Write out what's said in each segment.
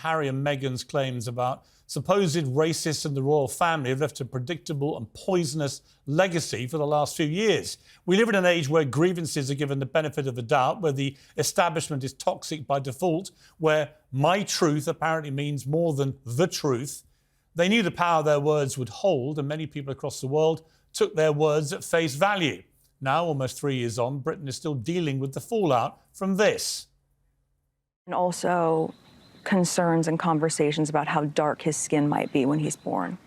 Harry and Meghan's claims about supposed racists in the royal family have left a predictable and poisonous legacy for the last few years. We live in an age where grievances are given the benefit of the doubt, where the establishment is toxic by default, where my truth apparently means more than the truth. They knew the power their words would hold, and many people across the world took their words at face value. Now, almost 3 years on, Britain is still dealing with the fallout from this. And also concerns and conversations about how dark his skin might be when he's born.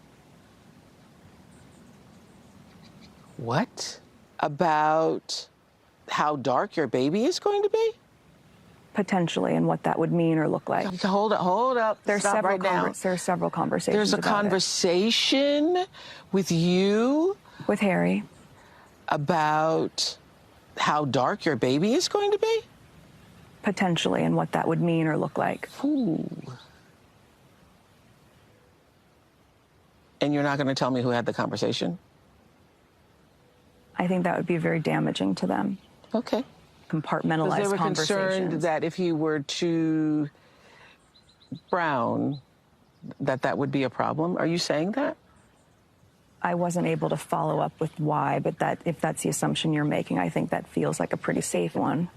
What? About how dark your baby is going to be? Potentially, and what that would mean or look like. Hold up. There's Stop several right now. There's several conversations. There's a conversation with you? With Harry. About how dark your baby is going to be? Potentially, and what that would mean or look like. Ooh. And you're not going to tell me who had the conversation? I think that would be very damaging to them. Okay. Compartmentalized they were conversations. concerned that if he were too brown, that would be a problem. Are you saying that? I wasn't able to follow up with why, but if that's the assumption you're making, I think that feels like a pretty safe one.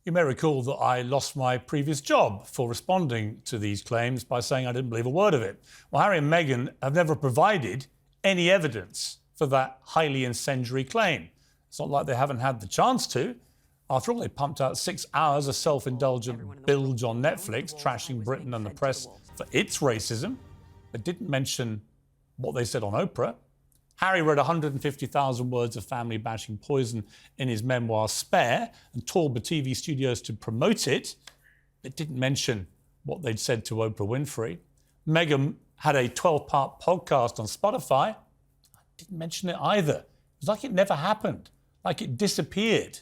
You may recall that I lost my previous job for responding to these claims by saying I didn't believe a word of it. Well, Harry and Meghan have never provided any evidence for that highly incendiary claim. It's not like they haven't had the chance to. After all, they pumped out 6 hours of self-indulgent bilge on Netflix, trashing Britain and the press for its racism, but didn't mention what they said on Oprah. Harry read 150,000 words of family-bashing poison in his memoir Spare and toured the TV studios to promote it. It didn't mention what they'd said to Oprah Winfrey. Meghan had a 12-part podcast on Spotify. Didn't mention it either. It was like it never happened, like it disappeared.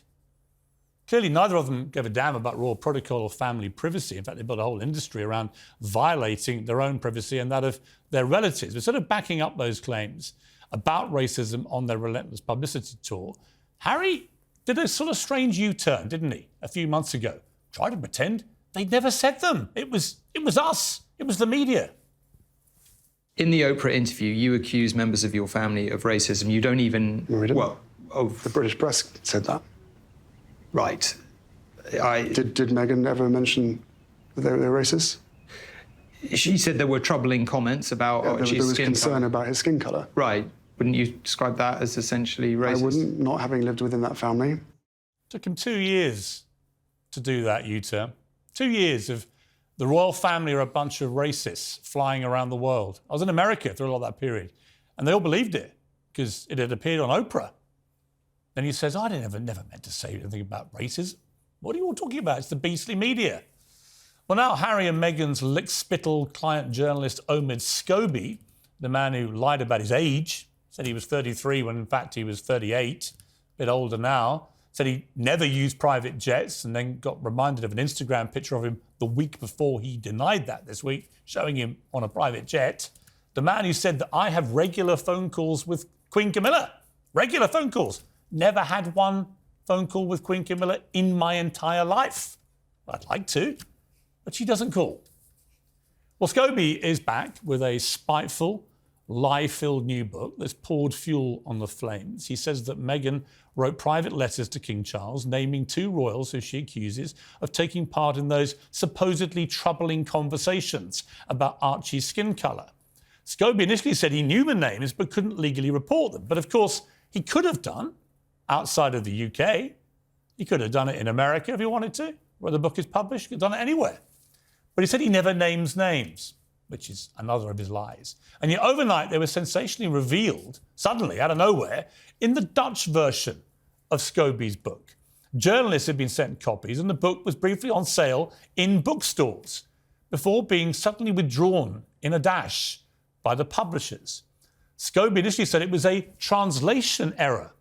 Clearly, neither of them gave a damn about royal protocol or family privacy. In fact, they built a whole industry around violating their own privacy and that of their relatives. Instead of backing up those claims about racism on their relentless publicity tour, Harry did a sort of strange U-turn, didn't he, a few months ago? Tried to pretend they'd never said them. It was us. It was the media. In the Oprah interview, you accuse members of your family of racism. You don't even... No, we didn't. Well, of... The British press said that. Right. Did Meghan ever mention that they were racist? She said there were troubling comments about Archie's there was skin concern colour. about his skin colour. Right. Wouldn't you describe that as essentially racist? I wouldn't, not having lived within that family. Took him 2 years to do that U-turn. 2 years of the royal family are a bunch of racists flying around the world. I was in America through a lot of that period, and they all believed it because it had appeared on Oprah. Then he says, I never meant to say anything about racism. What are you all talking about? It's the beastly media. Well, now Harry and Meghan's lick-spittle client journalist Omid Scobie, the man who lied about his age, said he was 33 when in fact he was 38, a bit older now, said he never used private jets and then got reminded of an Instagram picture of him the week before he denied that this week, showing him on a private jet. The man who said that I have regular phone calls with Queen Camilla. Regular phone calls. Never had one phone call with Queen Camilla in my entire life. I'd like to, but she doesn't call. Well, Scobie is back with a spiteful, lie-filled new book that's poured fuel on the flames. He says that Meghan wrote private letters to King Charles, naming 2 royals who she accuses of taking part in those supposedly troubling conversations about Archie's skin colour. Scobie initially said he knew the names but couldn't legally report them. But of course, he could have done outside of the UK. He could have done it in America if he wanted to, where the book is published. He could have done it anywhere. But he said he never names names, which is another of his lies. And yet overnight, they were sensationally revealed, suddenly, out of nowhere, in the Dutch version of Scobie's book. Journalists had been sent copies, and the book was briefly on sale in bookstores before being suddenly withdrawn in a dash by the publishers. Scobie initially said it was a translation error,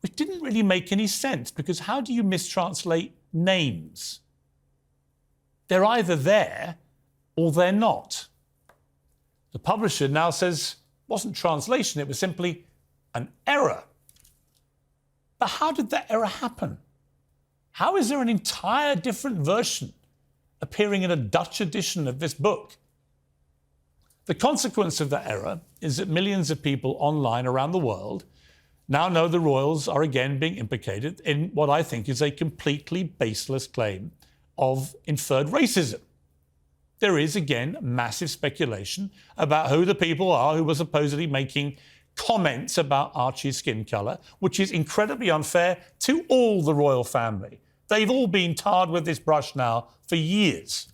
which didn't really make any sense, because how do you mistranslate names? They're either there or they're not. The publisher now says it wasn't translation, it was simply an error. But how did that error happen? How is there an entire different version appearing in a Dutch edition of this book. The consequence of that error is that millions of people online around the world now know the royals are again being implicated in what I think is a completely baseless claim of inferred racism. There is, again, massive speculation about who the people are who were supposedly making comments about Archie's skin colour, which is incredibly unfair to all the royal family. They've all been tarred with this brush now for years.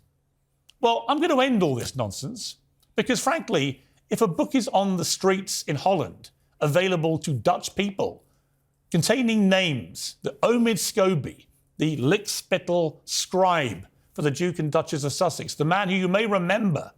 Well, I'm going to end all this nonsense because, frankly, if a book is on the streets in Holland, available to Dutch people, containing names that Omid Scobie, the lickspittle scribe for the Duke and Duchess of Sussex, the man who you may remember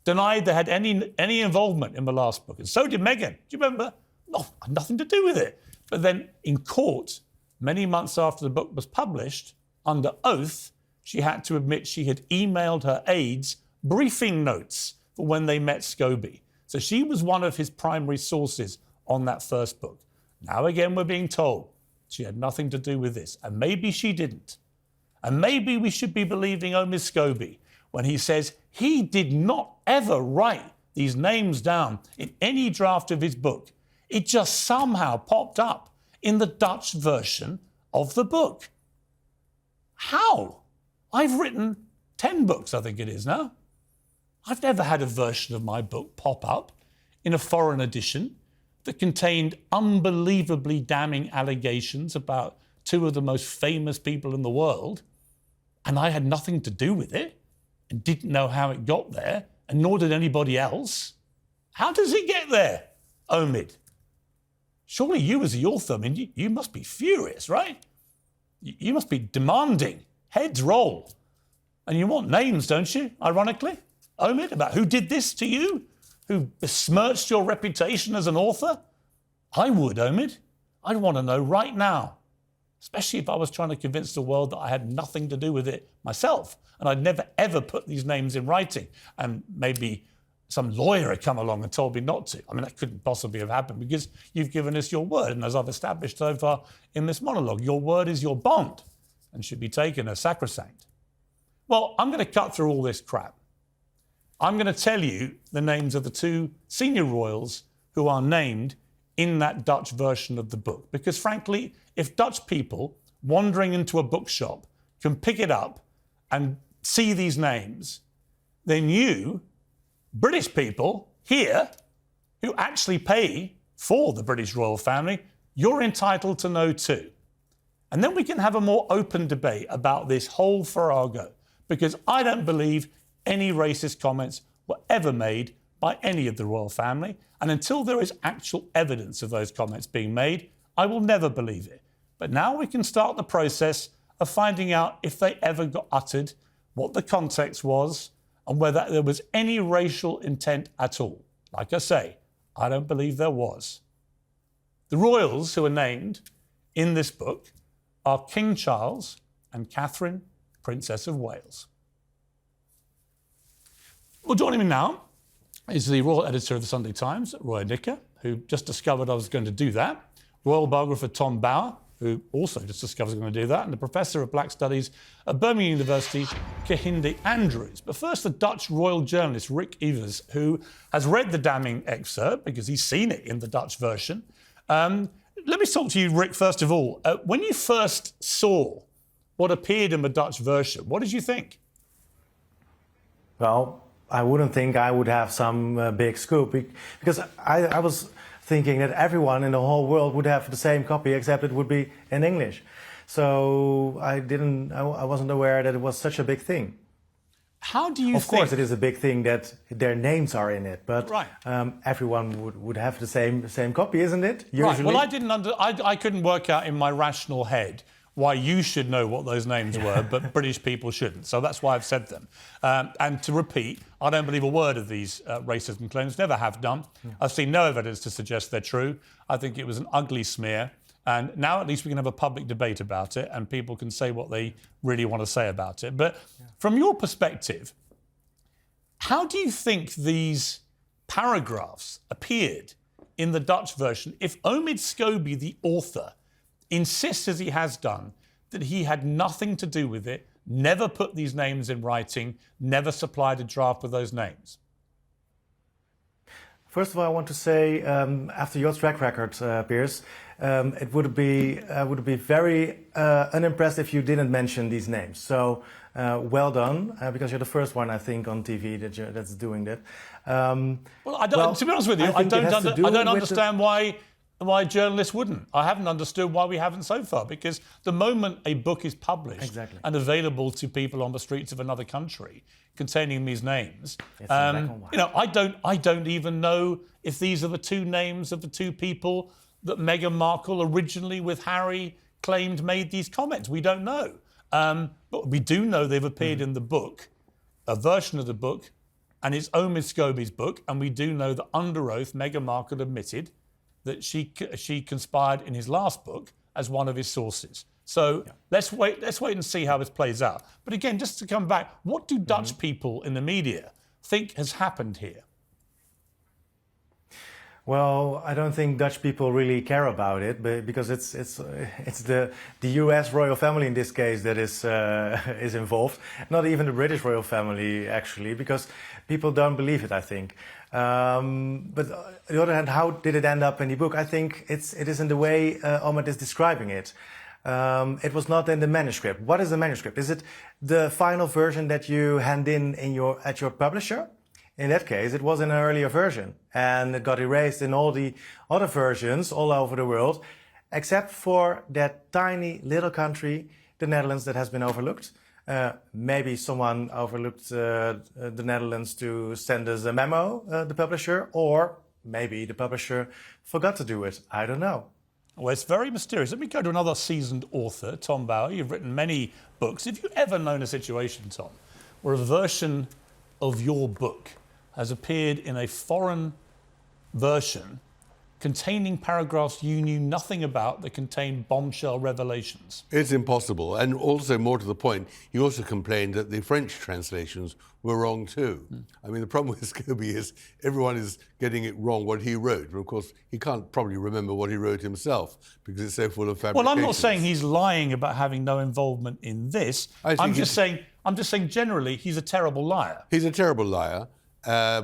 denied they had any involvement in the last book. And so did Meghan. Do you remember? No, had nothing to do with it. But then in court, many months after the book was published, under oath, she had to admit she had emailed her aides briefing notes for when they met Scobie. So she was one of his primary sources on that first book. Now again, we're being told she had nothing to do with this. And maybe she didn't. And maybe we should be believing Omid Scobie when he says he did not ever write these names down in any draft of his book. It just somehow popped up in the Dutch version of the book. How? I've written 10 books, I think it is now. I've never had a version of my book pop up in a foreign edition that contained unbelievably damning allegations about two of the most famous people in the world, and I had nothing to do with it and didn't know how it got there, and nor did anybody else. How does it get there, Omid? Surely you as the author, I mean, you must be furious, right? You must be demanding. Heads roll. And you want names, don't you, ironically, Omid, about who did this to you, who besmirched your reputation as an author? I would, Omid. I'd want to know right now, especially if I was trying to convince the world that I had nothing to do with it myself and I'd never, ever put these names in writing. And maybe some lawyer had come along and told me not to. I mean, that couldn't possibly have happened because you've given us your word. And as I've established so far in this monologue, your word is your bond and should be taken as sacrosanct. Well, I'm going to cut through all this crap. I'm going to tell you the names of the two senior royals who are named in that Dutch version of the book. Because frankly, if Dutch people wandering into a bookshop can pick it up and see these names, then you, British people here, who actually pay for the British royal family, you're entitled to know too. And then we can have a more open debate about this whole farrago, because I don't believe any racist comments were ever made by any of the royal family. And until there is actual evidence of those comments being made, I will never believe it. But now we can start the process of finding out if they ever got uttered, what the context was, and whether there was any racial intent at all. Like I say, I don't believe there was. The royals who are named in this book are King Charles and Catherine, Princess of Wales. Well, joining me now is the royal editor of the Sunday Times, Roya Dicker, who just discovered I was going to do that, royal biographer Tom Bower, who also just discovered I was going to do that, and the professor of Black Studies at Birmingham University, Kehinde Andrews. But first, the Dutch royal journalist Rick Evers, who has read the damning excerpt because he's seen it in the Dutch version. Let me talk to you, Rick, first of all. When you first saw what appeared in the Dutch version, what did you think? Well, I wouldn't think I would have some big scoop because I was thinking that everyone in the whole world would have the same copy, except it would be in English. So I wasn't aware that it was such a big thing. How do you Of course, it is a big thing that their names are in it, but right. Everyone would have the same copy, isn't it? Usually. Right. Well, I couldn't work out in my rational head why you should know what those names were, but British people shouldn't. So that's why I've said them. And to repeat, I don't believe a word of these racism claims, never have done. I've seen no evidence to suggest they're true. I think it was an ugly smear. And now at least we can have a public debate about it and people can say what they really want to say about it. But from your perspective, how do you think these paragraphs appeared in the Dutch version if Omid Scobie, the author, insists, as he has done, that he had nothing to do with it, never put these names in writing, never supplied a draft with those names? First of all, I want to say, after your track record, Piers, it would be very unimpressed if you didn't mention these names. So well done, because you're the first one, I think, on TV that's doing that. To be honest with you, I don't understand why journalists wouldn't. I haven't understood why we haven't so far, because the moment a book is published and available to people on the streets of another country containing these names, I don't even know if these are the two names of the two people that Meghan Markle originally with Harry claimed made these comments. We don't know. But we do know they've appeared in the book, a version of the book, and it's Omid Scobie's book, and we do know that under oath Meghan Markle admitted that she conspired in his last book as one of his sources. So let's wait and see how this plays out. But again, just to come back, what do Dutch people in the media think has happened here? Well, I don't think Dutch people really care about it, because it's the U.S. royal family in this case that is involved. Not even the British royal family, actually, because people don't believe it, I think. But on the other hand, how did it end up in the book? I think it is in the way Omid is describing it. It was not in the manuscript. What is the manuscript? Is it the final version that you hand in at your publisher? In that case, it was in an earlier version, and it got erased in all the other versions all over the world, except for that tiny little country, the Netherlands, that has been overlooked. Maybe someone overlooked the Netherlands to send us a memo, the publisher, or maybe the publisher forgot to do it. I don't know. Well, it's very mysterious. Let me go to another seasoned author, Tom Bauer. You've written many books. Have you ever known a situation, Tom, where a version of your book has appeared in a foreign version containing paragraphs you knew nothing about that contained bombshell revelations? It's impossible. And also, more to the point, he also complained that the French translations were wrong too. I mean, the problem with Scobie is everyone is getting it wrong what he wrote. But of course, he can't probably remember what he wrote himself because it's so full of fabrications. Well, I'm not saying he's lying about having no involvement in this. I'm just saying generally he's a terrible liar. He's a terrible liar.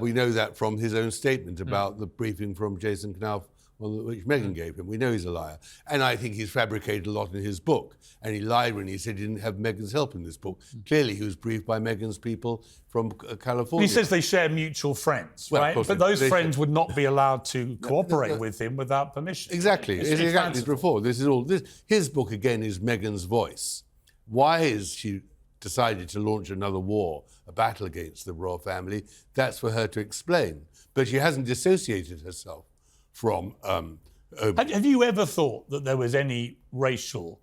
We know that from his own statement about the briefing from Jason Knauf, which Meghan gave him. We know he's a liar. And I think he's fabricated a lot in his book. And he lied when he said he didn't have Meghan's help in this book. Clearly, he was briefed by Meghan's people from California. He says they share mutual friends, right? But those friends would not be allowed to cooperate with him without permission. Exactly. It's exactly before. This is all. His book, again, is Meghan's voice. Why is she decided to launch another war, a battle against the royal family? That's for her to explain. But she hasn't dissociated herself from Have you ever thought that there was any racial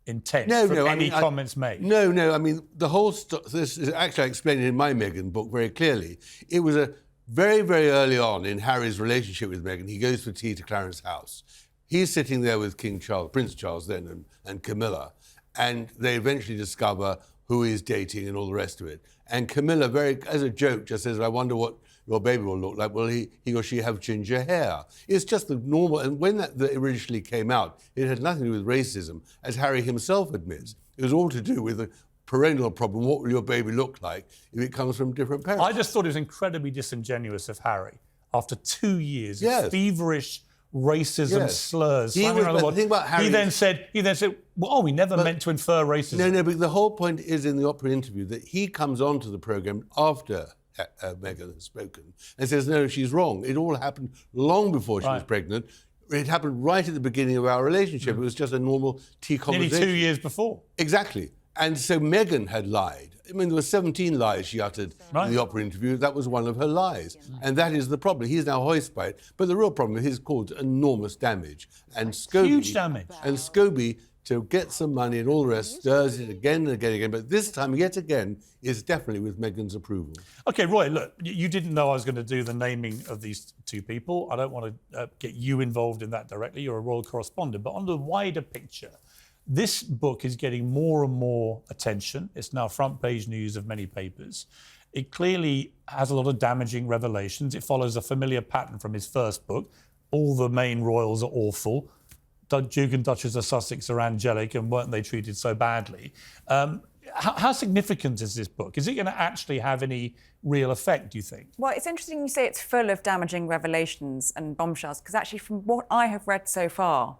intent from any comments made? No. I mean, the whole this is actually explained in my Meghan book very clearly. It was a very, very early on in Harry's relationship with Meghan. He goes for tea to Clarence's house. He's sitting there with King Charles, Prince Charles then, and Camilla, and they eventually discover who he's dating and all the rest of it. And Camilla, very as a joke, just says, "I wonder what your baby will look like. Will he or she have ginger hair?" It's just the normal. And when that originally came out, it had nothing to do with racism, as Harry himself admits. It was all to do with the perennial problem. What will your baby look like if it comes from different parents? I just thought it was incredibly disingenuous of Harry, after 2 years of feverish racism slurs. The thing about Harry, he then said, well, we never meant to infer racism. No, but the whole point is in the Oprah interview that he comes onto the programme after Meghan has spoken and says, no, she's wrong. It all happened long before she was pregnant. It happened right at the beginning of our relationship. It was just a normal tea conversation. Nearly 2 years before. Exactly. And so Meghan had lied. I mean, there were 17 lies she uttered in the Oprah interview. That was one of her lies. And that is the problem. He's now hoist by it. But the real problem is he's caused enormous damage. And Scobie... Huge damage. And Scobie, to get some money and all the rest, stirs it again and again and again. But this time, yet again, is definitely with Meghan's approval. OK, Roy, look, you didn't know I was going to do the naming of these two people. I don't want to get you involved in that directly. You're a royal correspondent. But on the wider picture, this book is getting more and more attention. It's now front page news of many papers. It clearly has a lot of damaging revelations. It follows a familiar pattern from his first book. All the main royals are awful. Duke and Duchess of Sussex are angelic, and weren't they treated so badly? how significant is this book? Is it going to actually have any real effect, do you think? Well, it's interesting you say it's full of damaging revelations and bombshells, because actually from what I have read so far,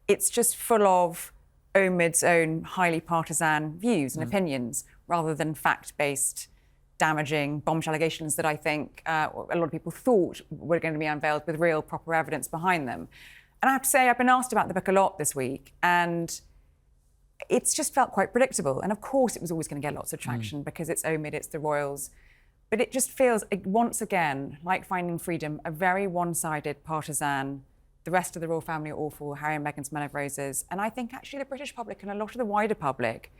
it's just full of Omid's own highly partisan views and opinions, rather than fact-based, damaging bombshell allegations that I think a lot of people thought were going to be unveiled with real, proper evidence behind them. And I have to say, I've been asked about the book a lot this week, and it's just felt quite predictable. And of course, it was always going to get lots of traction because it's Omid, it's the royals. But it just feels, once again, like Finding Freedom, a very one-sided, partisan. The rest of the royal family are awful. Harry and Meghan smell of roses. And I think actually the British public and a lot of the wider public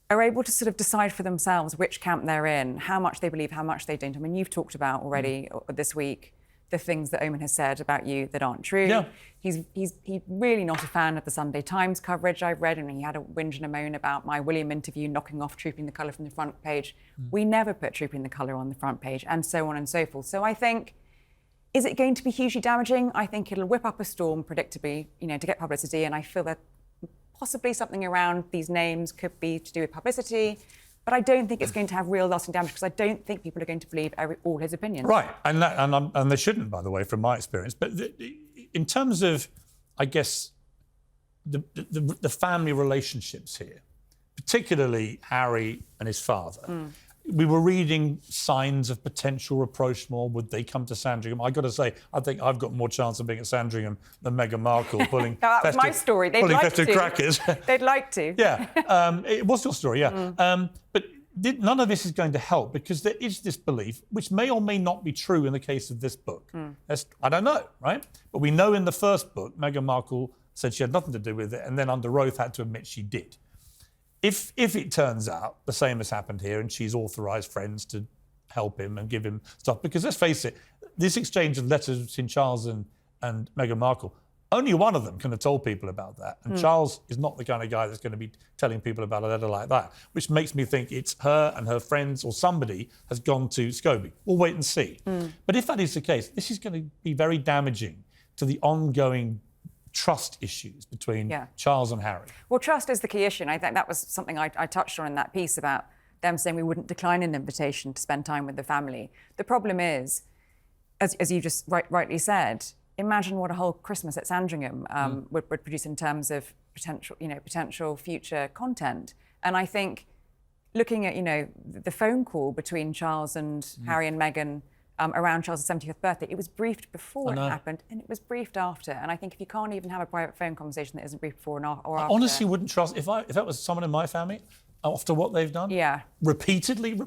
are able to sort of decide for themselves which camp they're in, how much they believe, how much they don't. I mean, you've talked about already this week the things that Omid has said about you that aren't true. Yeah. He's really not a fan of the Sunday Times coverage I've read, and he had a whinge and a moan about my William interview knocking off Trooping the Colour from the front page. We never put Trooping the Colour on the front page, and so on and so forth. So I think, is it going to be hugely damaging? I think it'll whip up a storm, predictably, to get publicity, and I feel that possibly something around these names could be to do with publicity. But I don't think it's going to have real lasting damage, because I don't think people are going to believe all his opinions. Right, and they shouldn't, by the way, from my experience. But in terms of, I guess, the family relationships here, particularly Harry and his father, we were reading signs of potential rapprochement. Would they come to Sandringham? I got to say, I think I've got more chance of being at Sandringham than Meghan Markle pulling that was my story. They'd like festive to. crackers. They'd like to. Yeah, it was your story, yeah. But none of this is going to help, because there is this belief, which may or may not be true in the case of this book. I don't know, right? But we know in the first book, Meghan Markle said she had nothing to do with it, and then under oath had to admit she did. If it turns out the same has happened here, and she's authorised friends to help him and give him stuff, because let's face it, this exchange of letters between Charles and Meghan Markle, only one of them can have told people about that. And Charles is not the kind of guy that's going to be telling people about a letter like that, which makes me think it's her and her friends, or somebody has gone to Scobie. We'll wait and see. But if that is the case, this is going to be very damaging to the ongoing trust issues between Charles and Harry. Well, trust is the key issue, and I think that was something I touched on in that piece about them saying we wouldn't decline an invitation to spend time with the family. The problem is, as you just rightly said, imagine what a whole Christmas at Sandringham would produce in terms of potential future content. And I think looking at, the phone call between Charles and Harry and Meghan around Charles' 70th birthday, it was briefed before it happened, and it was briefed after. And I think if you can't even have a private phone conversation that isn't briefed before or after... I honestly wouldn't trust, if that was someone in my family, after what they've done, repeatedly,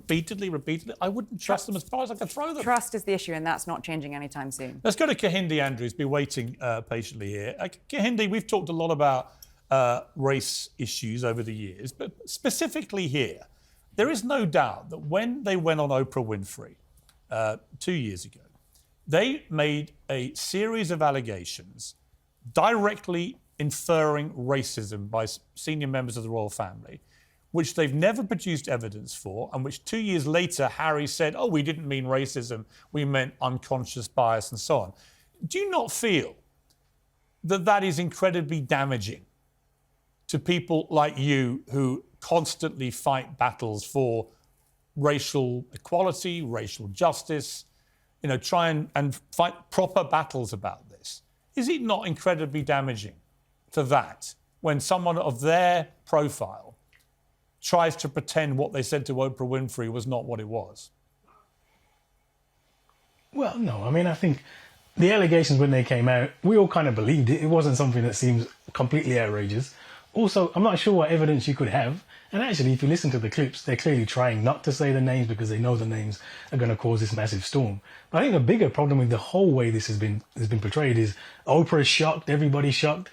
I wouldn't trust them as far as I could throw them. Trust is the issue, and that's not changing anytime soon. Let's go to Kahindi, Andrew, who's been waiting patiently here. Kahindi, we've talked a lot about race issues over the years, but specifically here, there is no doubt that when they went on Oprah Winfrey 2 years ago, they made a series of allegations directly inferring racism by senior members of the royal family, which they've never produced evidence for, and which 2 years later Harry said, oh, we didn't mean racism, we meant unconscious bias and so on. Do you not feel that that is incredibly damaging to people like you who constantly fight battles for racial equality, racial justice, try and fight proper battles about this? Is it not incredibly damaging to that when someone of their profile tries to pretend what they said to Oprah Winfrey was not what it was? Well, no. I mean, I think the allegations, when they came out, we all kind of believed it. It wasn't something that seems completely outrageous. Also, I'm not sure what evidence you could have. And actually, if you listen to the clips, they're clearly trying not to say the names because they know the names are going to cause this massive storm. But I think the bigger problem with the whole way this has been portrayed is Oprah's shocked, everybody's shocked.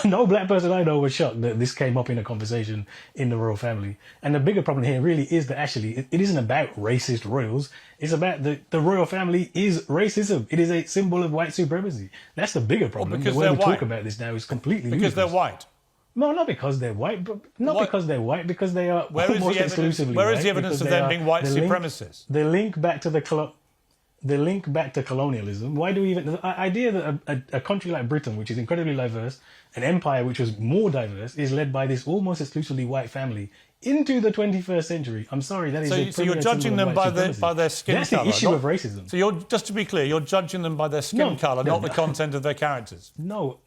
No black person I know was shocked that this came up in a conversation in the royal family. And the bigger problem here really is that actually it isn't about racist royals. It's about the royal family is racism. It is a symbol of white supremacy. That's the bigger problem. Well, because the way we they're white. talk about this now is completely because ludicrous. they're white. No, not because they're white, but because they're white, because they are Where is almost the evidence? exclusively Where white. is the evidence of them being white supremacists? The link back to the the link back to colonialism. Why do we even... The idea that a country like Britain, which is incredibly diverse, an empire which was more diverse, is led by this almost exclusively white family into the 21st century. I'm sorry, that is So you're judging them by their skin That's colour. the issue of racism. So just to be clear, you're judging them by their skin colour, not the content of their characters. No.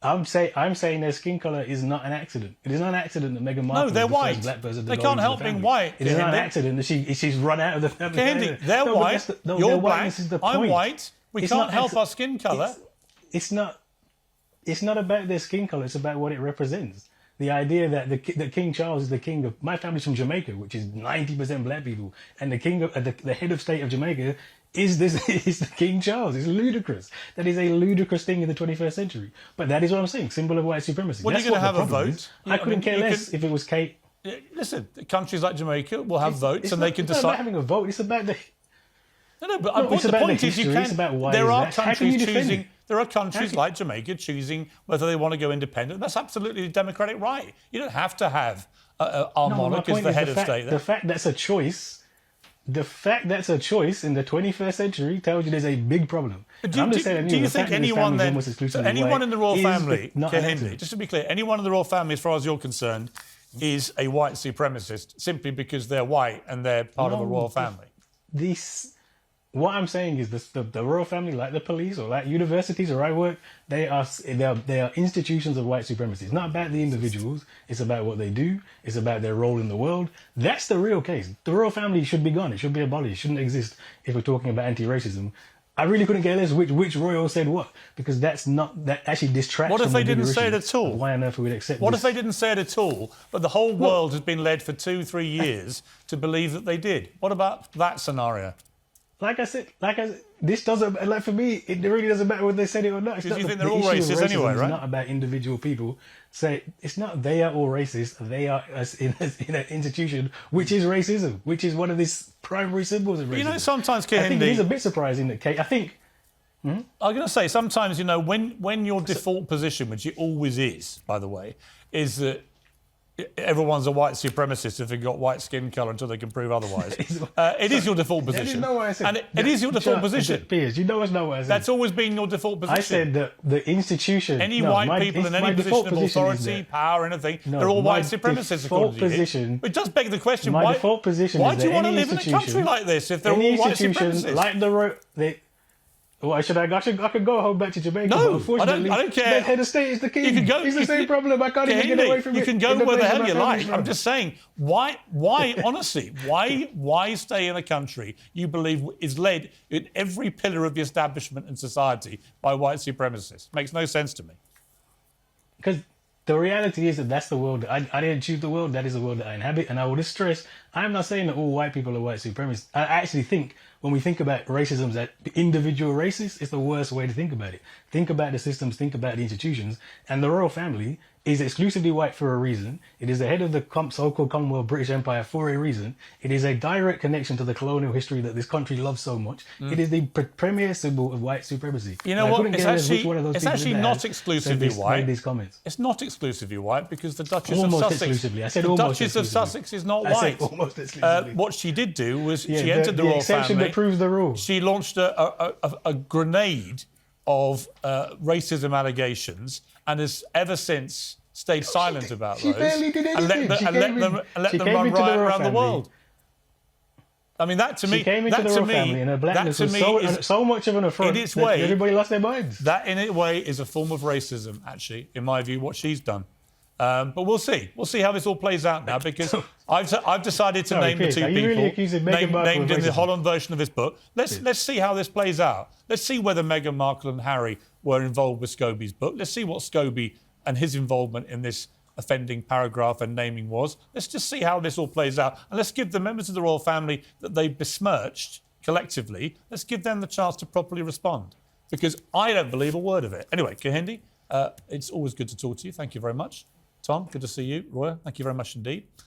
I'm saying their skin colour is not an accident. It is not an accident that Meghan Markle No, they're is the white. first black person to They go can't into help the being family. white. It is not an accident that she's run out of the family. Kahindi, they're white, you're black, I'm white. We can't help our skin colour. It's not about their skin colour, it's about what it represents. The idea that King Charles is the king of... My family's from Jamaica, which is 90% black people, and the king of the head of state of Jamaica is the King Charles. It's ludicrous. That is a ludicrous thing in the 21st century. But that is what I'm saying, symbol of white supremacy. Well, you're going to have a vote. I couldn't care less if it was Kate. Listen, countries like Jamaica will have votes and they can decide... It's not about having a vote, it's about the... No, but the point is you can... There are countries choosing... There are countries like Jamaica choosing whether they want to go independent. That's absolutely a democratic right. You don't have to have our monarch as the head of state. The fact that's a choice... The fact that's a choice in the 21st century tells you there's a big problem. Do you think anyone then... So anyone in the royal family, Kahindi, just to be clear, anyone in the royal family, as far as you're concerned, is a white supremacist simply because they're white and they're part of a royal family? What I'm saying is the royal family, like the police or like universities where I work, they are institutions of white supremacy. It's not about the individuals. It's about what they do. It's about their role in the world. That's the real case. The royal family should be gone. It should be abolished. It shouldn't exist if we're talking about anti-racism. I really couldn't care less which royal said what, because that actually distracts. What if they didn't say it at all? Why on earth would we accept? What if they didn't say it at all, but the whole world has been led for 2-3 years to believe that they did? What about that scenario? Like I said, this doesn't, like for me, it really doesn't matter whether they said it or not. Because you think they're all racist anyway, right? It's not about individual people. It's not they are all racist. They are in an institution which is racism, which is one of these primary symbols of racism. You know, sometimes, Kahindi, I think it is a bit surprising that Kate. I think. I'm going to say sometimes, you know, when your default position, which it always is, by the way, is that everyone's a white supremacist if they've got white skin colour until they can prove otherwise. It is your default position. It is your default position. Piers, you know it's not what I said. That's always been your default position. I said that the institution... Any white people in any position of authority, power, anything, they're all white supremacists according to you. It does beg the question, why do you want to live in a country like this if they're all white supremacists? Like I could go home back to Jamaica. No, but I don't care. The head of state is the king. It's the same problem. I can't even get away from it. You can go where the hell you like. I'm just saying, why, honestly, why stay in a country you believe is led in every pillar of the establishment and society by white supremacists? Makes no sense to me. Because the reality is that that's the world. I didn't choose the world. That is the world that I inhabit. And I would stress, I'm not saying that all white people are white supremacists. I actually think when we think about racism as individual racist, it's the worst way to think about it. Think about the systems, think about the institutions. And the royal family is exclusively white for a reason. It is the head of the so-called Commonwealth British Empire for a reason. It is a direct connection to the colonial history that this country loves so much. It is the premier symbol of white supremacy. You know what? It's actually not exclusively white. These comments. It's not exclusively white because the Duchess almost of Sussex. Exclusively. I said the Duchess of Sussex is not white. I said almost exclusively. What she did do was she entered the royal exception family. That proves the rule. She launched a grenade of racism allegations and has ever since stayed silent about those. She barely did anything. And let them run riot around the world. I mean, that to me... She came into the royal family and her blackness was so much of an affront in its way, that everybody lost their minds. That, in its way, is a form of racism, actually, in my view, what she's done. But we'll see. We'll see how this all plays out now, because I've decided to name Piers, the two people named in the Holland version of this book. Let's see how this plays out. Let's see whether Meghan Markle and Harry were involved with Scobie's book. Let's see what Scobie and his involvement in this offending paragraph and naming was. Let's just see how this all plays out. And let's give the members of the royal family that they besmirched collectively, let's give them the chance to properly respond. Because I don't believe a word of it. Anyway, Kahindi, it's always good to talk to you. Thank you very much. Tom, good to see you. Roya, thank you very much indeed.